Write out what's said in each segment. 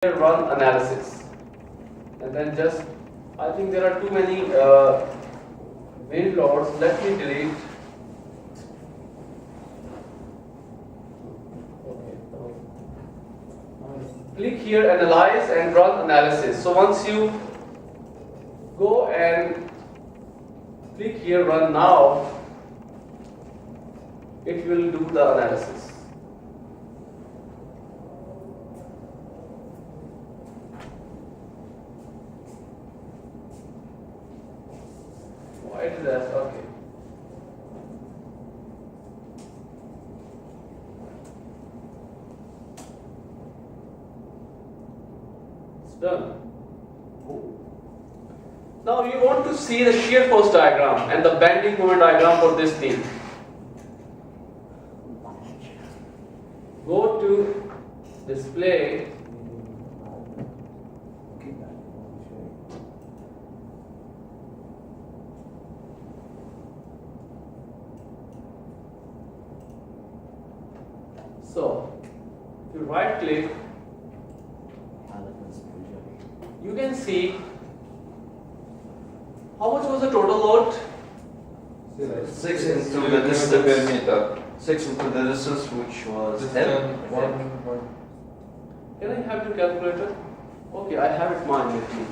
run analysis, and then just I think there are too many wind loads. Let me delete. Click here, analyze and run analysis. So once you go and click here, run now, it will do the analysis. Why did that? Okay. It's done. Now you want to see the shear force diagram and the bending moment diagram for this beam. Go to display. So, if you right click, you can see how much was the total load? 6 into the distance per meter. 6 into the distance, which was 10. Can I have your calculator? Okay, I have it mine with me.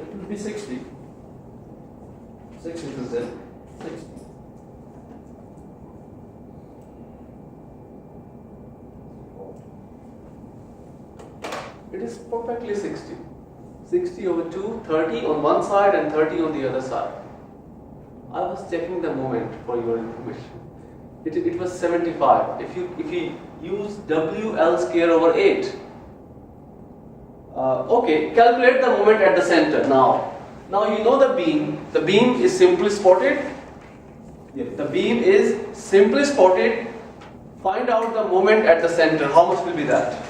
It will be 60. 6 into 10. 60. It is perfectly 60. 60 over 2, 30 on one side and 30 on the other side. I was checking the moment for your information. It was 75. If you use WL square over 8. Okay, calculate the moment at the center now. Now you know the beam. The beam is simply spotted. The beam is simply spotted. Find out the moment at the center. How much will be that?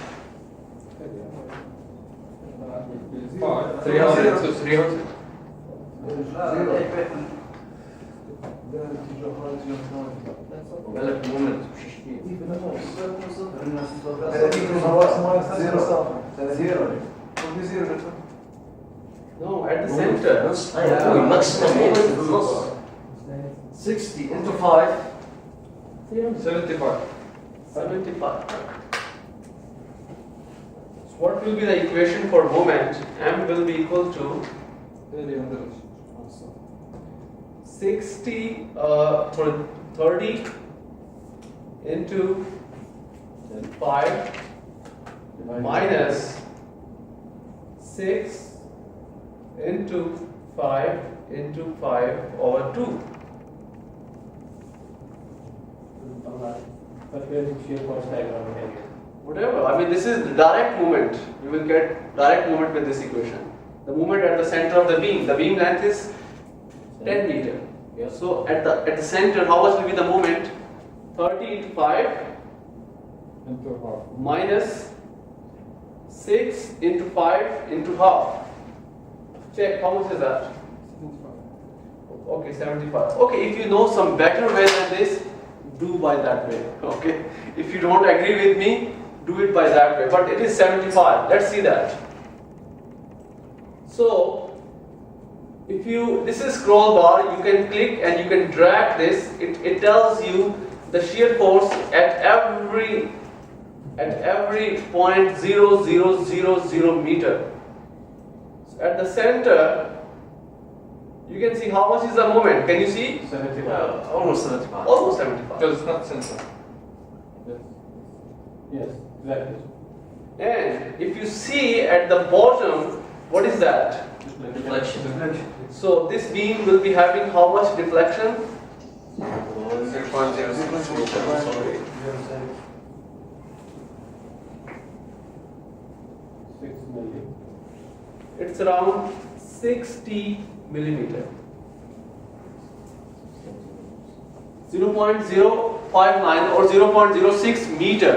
300 to 300. بالك مومنت No, at the center. maximum moment 60 into 5. 75. 75. So what will be the equation for moment? M will be equal to 60 for 30 into 5 minus 6 into 5 into 5 over 2. Whatever. I mean, this is direct movement. You will get direct movement with this equation. The movement at the center of the beam. The beam length is 10 meter. Yeah. So at the center, how much will be the moment? 30 into 5 minus 6 into 5 into half. Check, how much is that? Okay, 75. Okay, if you know some better way than this, do by that way. Okay, if you don't agree with me, do it by that way. But it is 75. Let's see that. So, if you, this is scroll bar, you can click and you can drag this. It tells you the shear force at every point 0.0000 meter. So at the center, you can see how much is the moment. Can you see? 75. Almost 75. Almost 75. Because it's not center. Yes, exactly. And if you see at the bottom, what is that? Deflection. So this beam will be having how much deflection? 0.06 meter. Sorry. 6 milli. It's around 60 millimeter. 0.059 or 0.06 meter.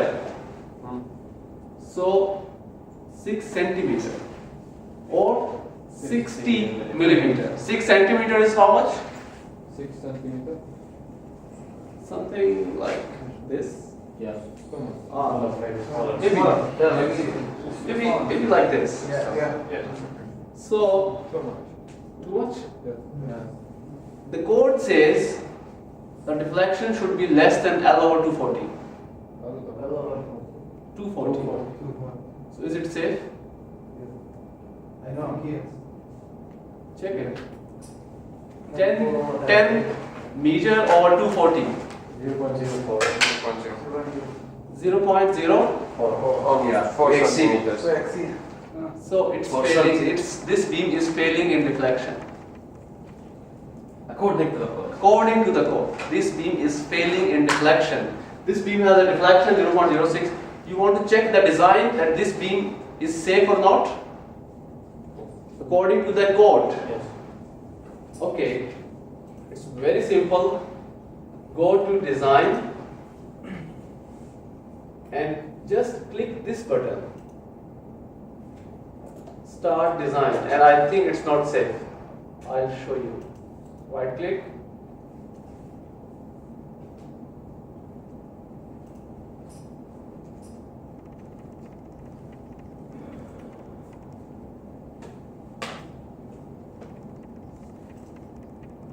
So 6 centimeter or 60 millimeter. 6 centimeter is how much? 6 centimeter. something like this. Yeah. Maybe like this. Yeah. So too much. The code says the deflection should be less than L over 240. 240. So is it safe? I know. Yes. Check it. 10 meter over 240. 0.04. 0.0. Oh yeah, 4 centimeters. So it's For failing. This beam is failing in deflection. According to the code. According to the code, this beam is failing in deflection. This beam has a deflection 0.06. You want to check the design that this beam is safe or not? According to the code. Yes. Okay, it's very simple. Go to design and just click this button. Start design, and I think it's not safe. I'll show you. Right click.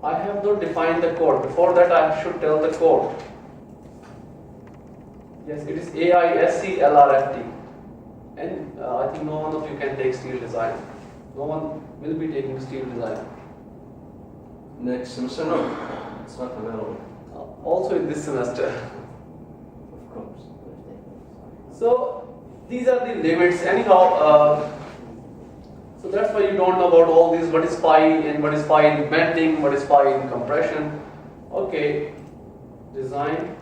I have not defined the code. Before that, I should tell the code. Yes, it is AISCLRFT. And I think no one of you can take steel design. No one will be taking steel design. Next semester, no, it's not available. Also in this semester. Of course. So these are the limits. Anyhow, so that's why you don't know about all these. What is phi and what is phi in bending, what is phi in compression. Okay, design.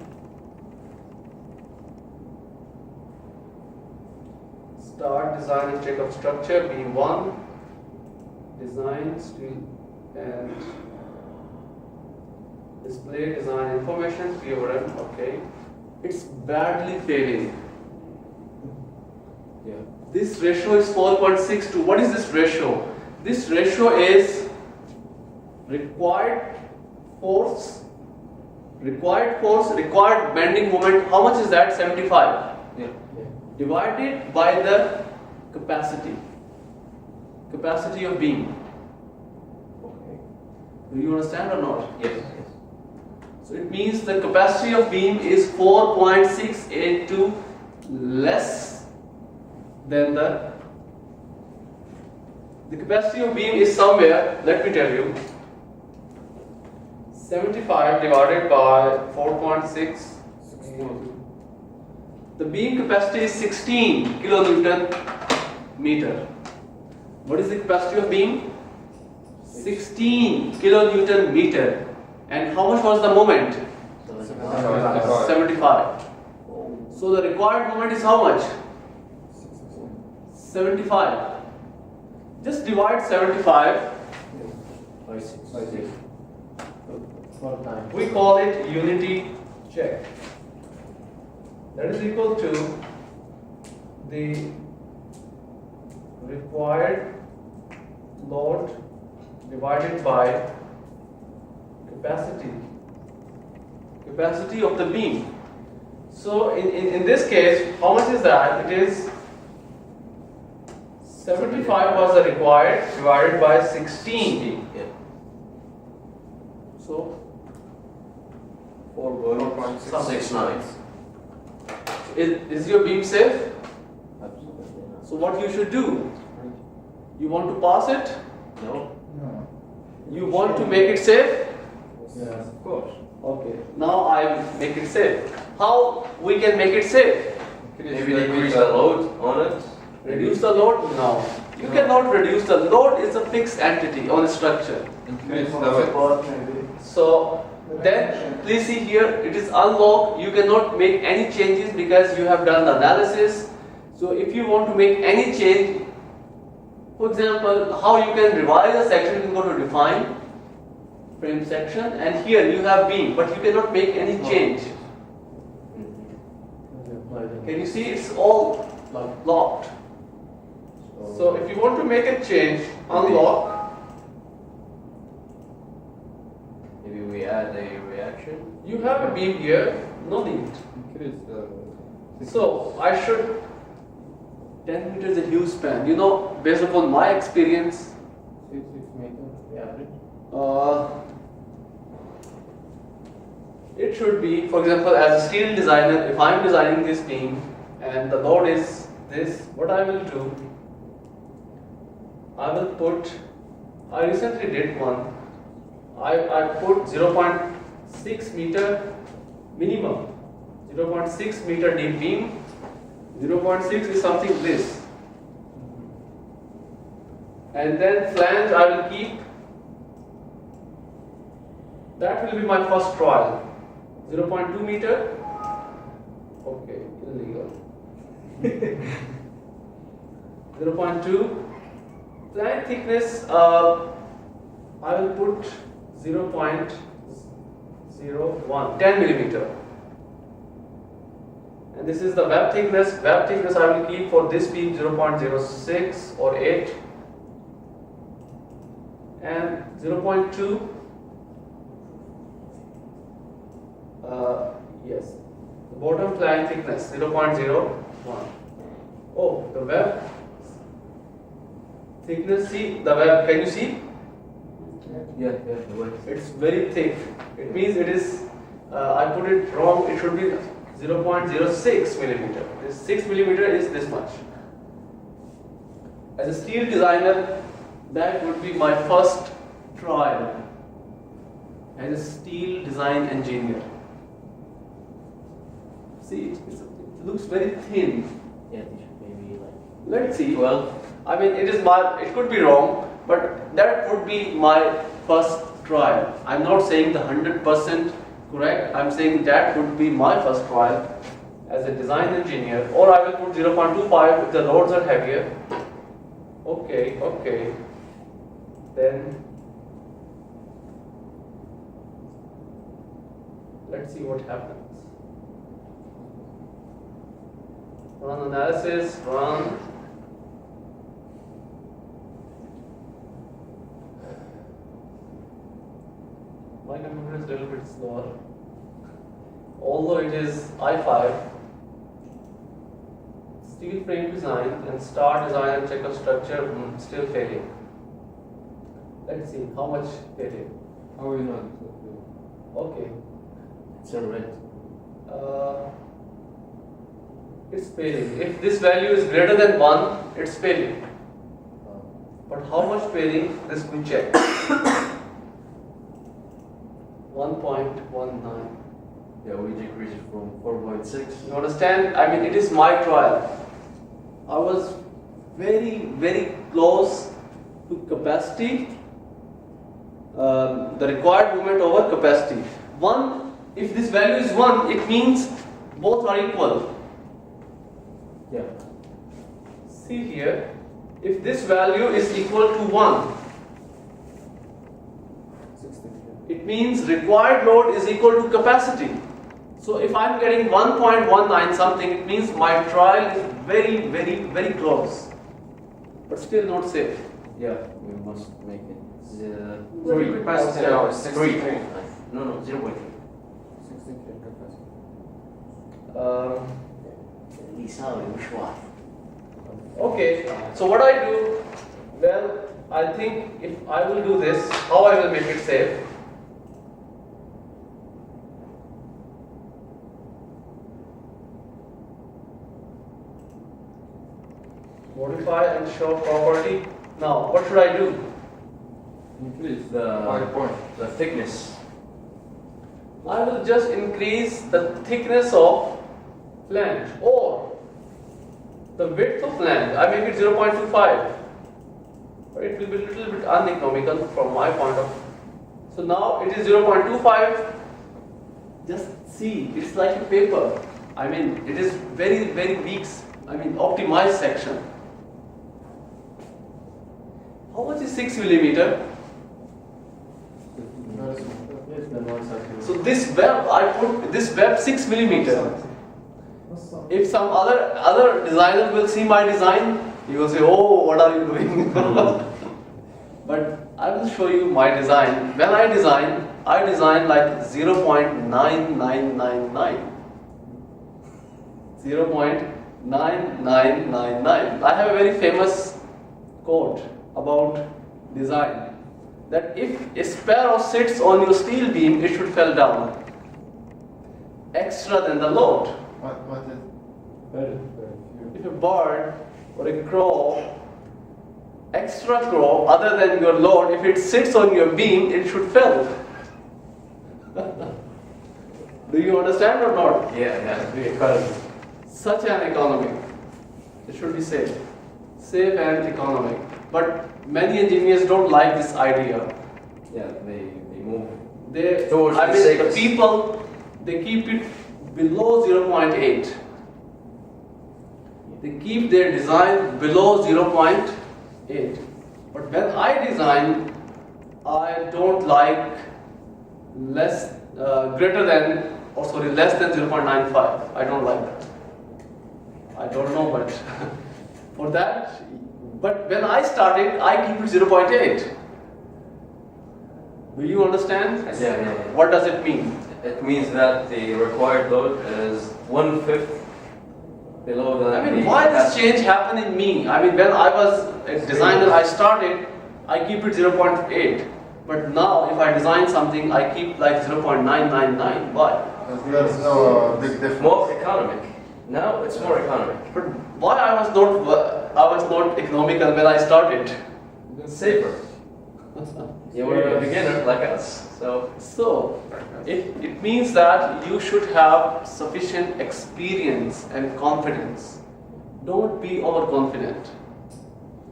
Start design and check of structure. Beam 1. Design steel and display design information. POM. Okay, it's badly failing. Yeah. This ratio is 4.62. What is this ratio? This ratio is required force, required bending moment. How much is that? 75. Yeah. Divided by the capacity of beam. Okay. Do you understand or not? Yes. So it means the capacity of beam is 4.682 less than the capacity of beam is somewhere, let me tell you, 75 divided by 4.6. The beam capacity is 16 kilonewton meter. What is the capacity of beam? 16 kilonewton meter. And how much was the moment? 75. So the required moment is how much? 75. Just divide 75. We call it unity check. That is equal to the required load divided by capacity of the beam. So in this case, how much is that? It is 75 was the required divided by 16. Yeah. So 4.69. Is your beam safe? Absolutely. So what you should do? You want to pass it? No. No. You want to make it safe? Yes. Of course. Okay. Now I make it safe. How we can make it safe? Maybe decrease the load on it. Reduce the load? No. You cannot reduce the load. Is a fixed entity on a structure. Increase the weight. So then please see here, it is unlocked. You cannot make any changes because you have done the analysis. So if you want to make any change, for example, how you can revise a section, you can go to define frame section, and here you have beam, but you cannot make any change. Can you see it's all locked? So if you want to make a change, unlock. Maybe we add a reaction. You have a beam here, no need. Increase the. So I should 10 meters is a huge span. You know, based upon my experience, 6 meter average. it should be, for example, as a steel designer, if I'm designing this beam and the load is this, what I will do, I will put, I recently did one, I put 0.6 meter minimum, 0.6 meter deep beam, 0.6 is something this. And then flange I will keep, that will be my first trial. 0.2 meter, okay, illegal. 0.2, flange thickness, I will put 0.01, 10 millimeter. And this is the web thickness. Web thickness I will keep for this beam 0.06 or 8. And 0.2. Yes, the bottom flange thickness 0.01. Oh, the web thickness. See the web. Can you see? Yeah, the way. It's very thick. It means it is. I put it wrong. It should be 0.06 millimeter. This 6 millimeter is this much. As a steel designer, that would be my first trial as a steel design engineer. See, it looks very thin. Yeah, it should maybe like. Let's see. 12. I mean, it could be wrong, but that would be my first trial. I'm not saying the 100% correct. I'm saying that would be my first trial as a design engineer. Or I will put 0.25 if the loads are heavier. Okay. Then let's see what happens. Run analysis, run. My computer is a little bit slower. Although it is i5, steel frame design and start design and check of structure, still failing. Let's see how much failing. How we know it? Okay. It's in red. It's failing. If this value is greater than 1, it's failing. But how much failing? This we check. 1.19. Yeah, we decreased it from 4.6. You understand? I mean, it is my trial. I was very close to capacity. The required movement over capacity. 1, if this value is 1, it means both are equal. Yeah. See here, if this value is equal to 1, it means required load is equal to capacity. So if I'm getting 1.19 something, it means my trial is very close, but still not safe. Yeah, we must make it. Very Three. good. Capacity now is 63. No, 0.3. 63 capacity. Okay, so what I do, well, I think if I will do this, how I will make it safe? Modify and show property. Now, what should I do? Increase The thickness. I will just increase the thickness of flange or the width of flange. I make it 0.25, but it will be a little bit uneconomical from my point of view. So now it is 0.25. Just see, it's like a paper. I mean, it is very weak. I mean, optimized section. How much is 6 millimeter? So this web, I put this web 6 millimeter. If some other designer will see my design, he will say, "Oh, what are you doing?" But I will show you my design. When I design, I designed like 0.9999. 0.9999. I have a very famous quote about design that if a sparrow sits on your steel beam, it should fall down extra than the load. What is? Very few. If a bird or a crow, extra crow other than your load, if it sits on your beam, it should fall. Do you understand or not? Yeah. The economy. Such an economy. It should be safe. Safe and economic. But many engineers don't like this idea. Yeah, they move. They, Towards I the mean, the safest. people, they keep it below 0.8. They keep their design below 0.8. But when I design, I don't like less, greater than, or sorry, less than 0.95. I don't like that. I don't know, but for that, but when I started, I keep it 0.8. Do you understand? Yeah. What does it mean? It means that the required load is 1/5 below the. I mean, why this change happened in me? I mean, when I was a designer, I started, I keep it 0.8. But now, if I design something, I keep like 0.999. Why? There's no big difference. More economic. Now it's more economic. But why I was not economical when I started? Safer. You were a beginner like us, so. So, it means that you should have sufficient experience and confidence. Don't be overconfident.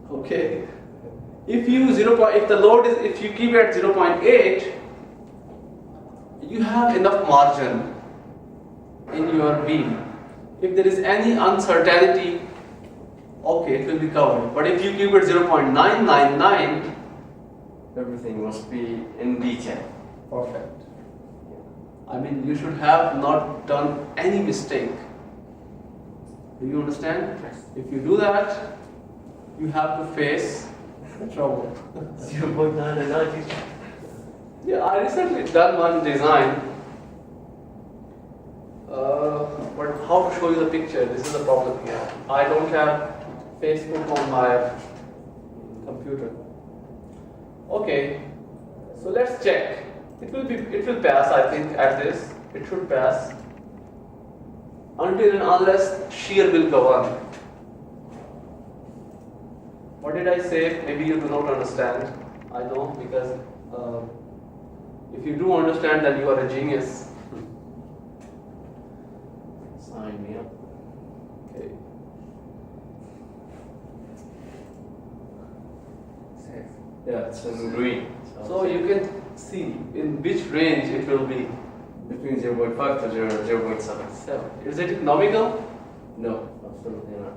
Okay. If the load is, if you keep it at 0.8, you have enough margin in your beam. If there is any uncertainty, okay, it will be covered. But if you keep it 0.999, Everything must be in detail. perfect. I mean, you should have not done any mistake. Do you understand? If you do that, you have to face trouble. 0.990. Yeah, I recently done one design. But how to show you the picture? This is the problem here. I don't have Facebook on my computer. Okay, so let's check. It will pass, I think, at this. It should pass. Until and unless shear will go on. What did I say? Maybe you do not understand. I know, because if you do understand, then you are a genius. Sign me up. Okay. Yeah, it's in green. So you can see in which range it will be. Between 0.5 to 0.7. 7. Is it economical? No, absolutely not.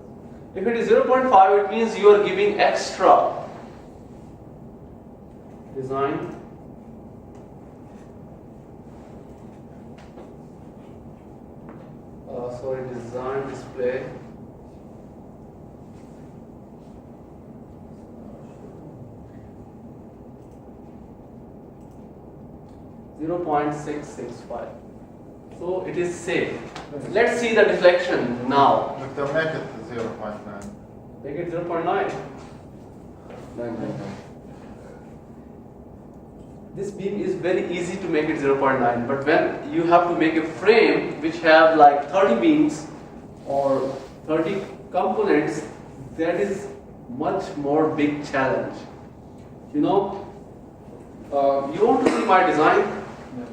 If it is 0.5, it means you are giving extra. Design. Sorry, design display. .665. So it is safe. Let's see the deflection now. Victor, make it 0.9. Make it 0.9. 999. This beam is very easy to make it 0.9, but when you have to make a frame which have like 30 beams or 30 components, that is much more big challenge. You know, you want to see my design? Yeah.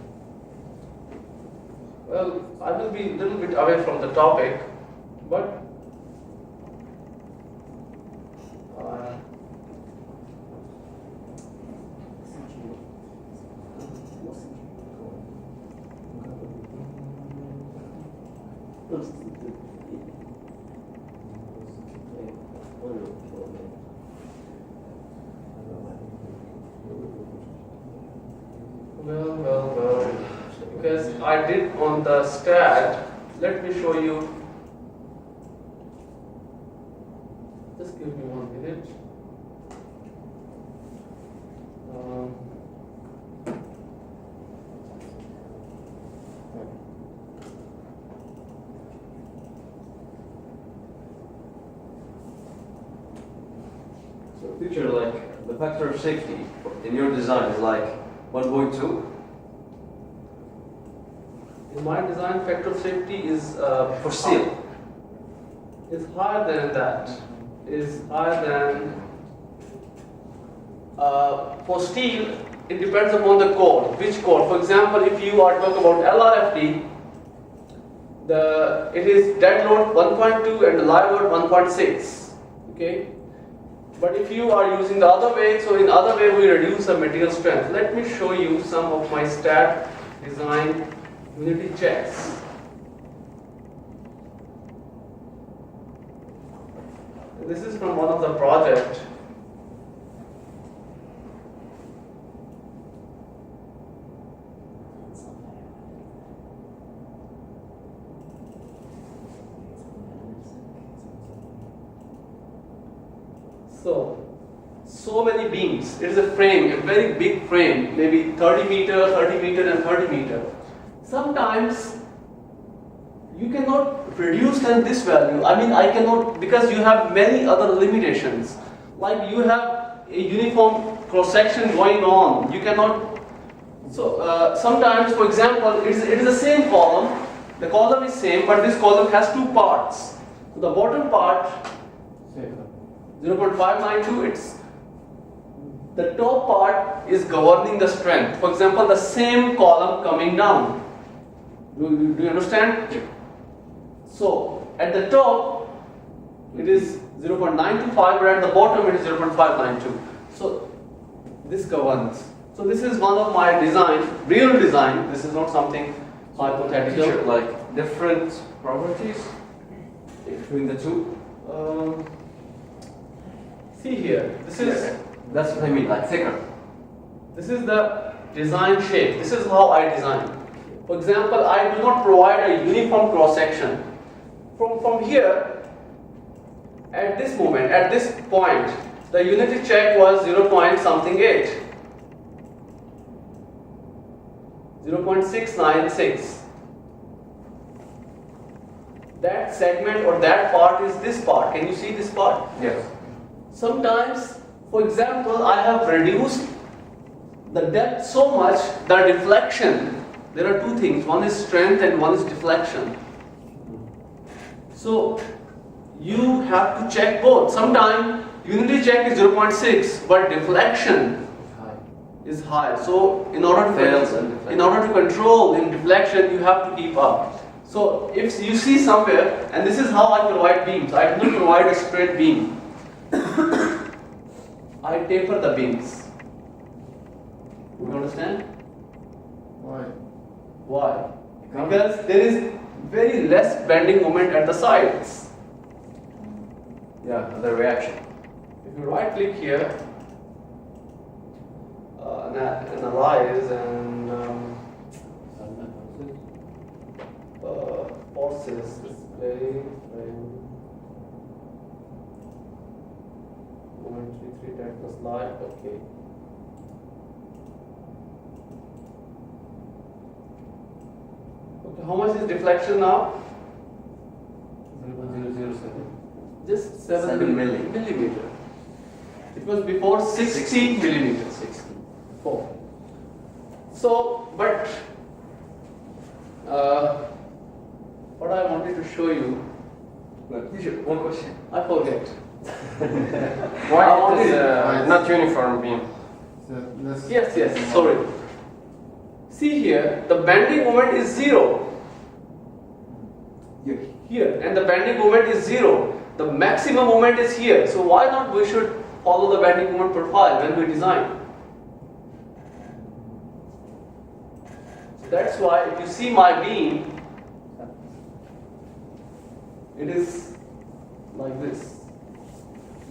Well, I will be a little bit away from the topic, but well, because I did on the stat, let me show you. Just give me 1 minute. Teacher, like the factor of safety in your design is like 1.2. In my design, factor of safety is For steel. is higher than that. Is higher than for steel. It depends upon the code. Which code? For example, if you are talking about LRFD, it is dead load 1.2 and the live load 1.6. Okay. But if you are using the other way, so in other way we reduce the material strength. Let me show you some of my stat design unity checks. This is from one of the project. So many beams. It is a frame, a very big frame, maybe 30 meter, 30 meter and 30 meter. Sometimes you cannot reduce than this value. I mean, I cannot, because you have many other limitations. Like you have a uniform cross section going on. You cannot. So sometimes, for example, it is the same column. The column is same, but this column has two parts. So the bottom part, 0.592. It's the top part is governing the strength. For example, the same column coming down. Do you understand? Yeah. So at the top it is 0.925, but at the bottom it is 0.592. So this governs. So this is one of my design, real design. This is not something hypothetical. Teacher, like different properties between the two. See here. This is That's what I mean, like thicker. This is the design shape. This is how I design. For example, I do not provide a uniform cross section. From here, at this moment, at this point, the unity check was 0.8. 0.696. That segment or that part is this part. Can you see this part? Yes. Sometimes, for example, I have reduced the depth so much that deflection, there are two things, one is strength and one is deflection. So you have to check both. Sometimes unity check is 0.6, but deflection is high. So in order to control in deflection, you have to keep up. So if you see somewhere, and this is how I provide beams, I do not provide a straight beam. I taper the beams. You understand? Why? Why? Because there is very less bending moment at the sides. Yeah, the reaction. If you right click here, analyze and forces display frame moment 33 times the slide. Okay. Okay, how much is deflection now? 0.007. Just 7 millimeter. It was before 60 millimeters. 4. So, but what I wanted to show you, Teacher, one question. I forget. Why it is not uniform beam? So let's Yes, sorry. See here, the bending moment is 0. Here, and the bending moment is 0. The maximum moment is here. So why not we should follow the bending moment profile when we design? So that's why if you see my beam, it is like this.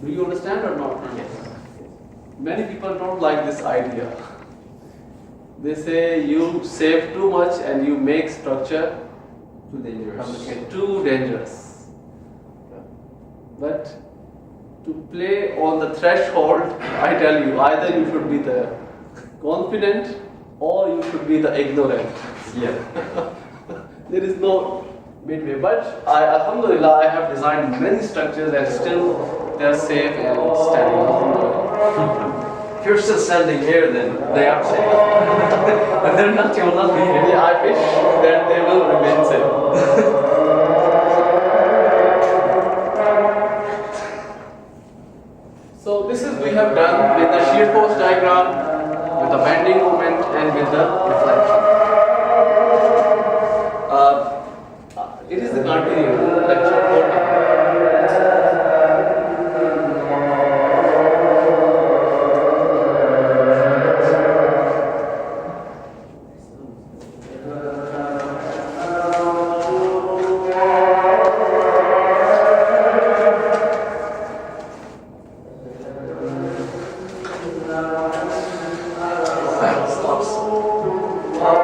Do you understand or not? Yes. Many people don't like this idea. They say you save too much and you make structure Too dangerous. too dangerous. But to play on the threshold, I tell you, either you should be the confident or you should be the ignorant. Yeah. There is no midway. But Alhamdulillah, I have designed many structures and still they are safe and standing. If you're still standing here, then they are safe. If they're not, you will not be here. Yeah, I wish that they will remain safe. So this is we have done with the shear force diagram, with the bending moment, and with the deflection. It is the continuing lecture.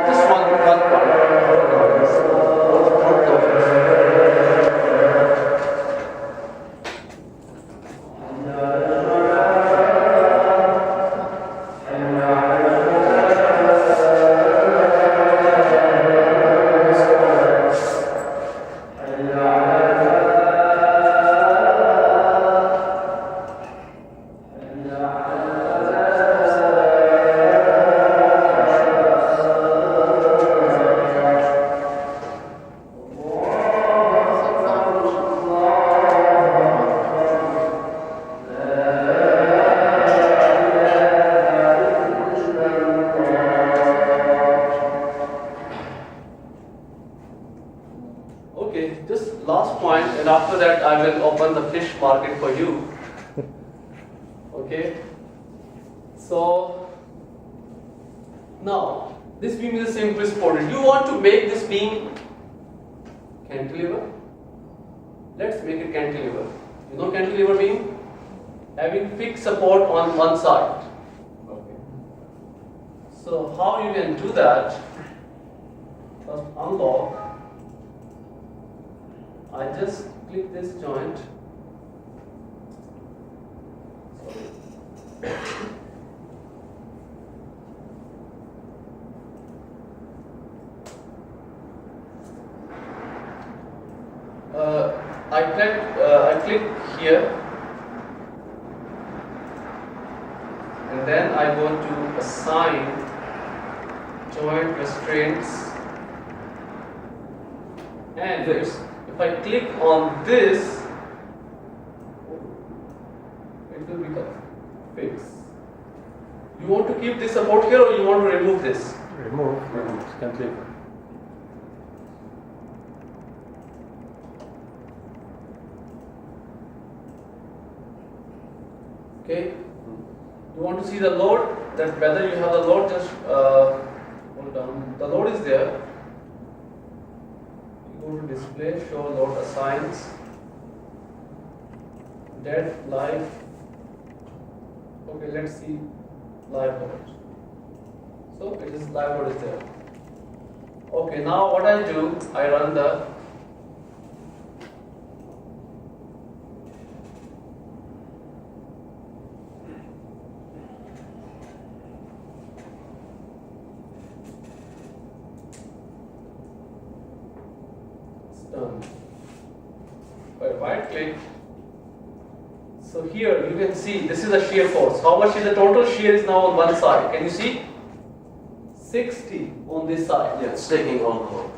Just one part. Okay, just last point, and after that I will open the fish market for you. Okay, so now this beam is the simplest portion. You want to make this beam cantilever? Let's make it cantilever. You know cantilever beam? Having fixed support on one side. Okay. So how you can do that? First unlock. I just click this joint. I click here, and then I go to assign joint restraints, and if I click on this, it will become fixed. You want to keep this support here, or you want to remove this? Remove. Cantilever. Okay. You want to see the load, that whether you have the load, just hold down. The load is there. You go to display, show load assigns, dead, live. Okay, let's see live load. So it is live load is there. Okay, now what I do, I run the done. By right click. So here you can see this is the shear force. How much is the total shear is now on one side? Can you see? 60 on this side. Yeah, it's taking all the load.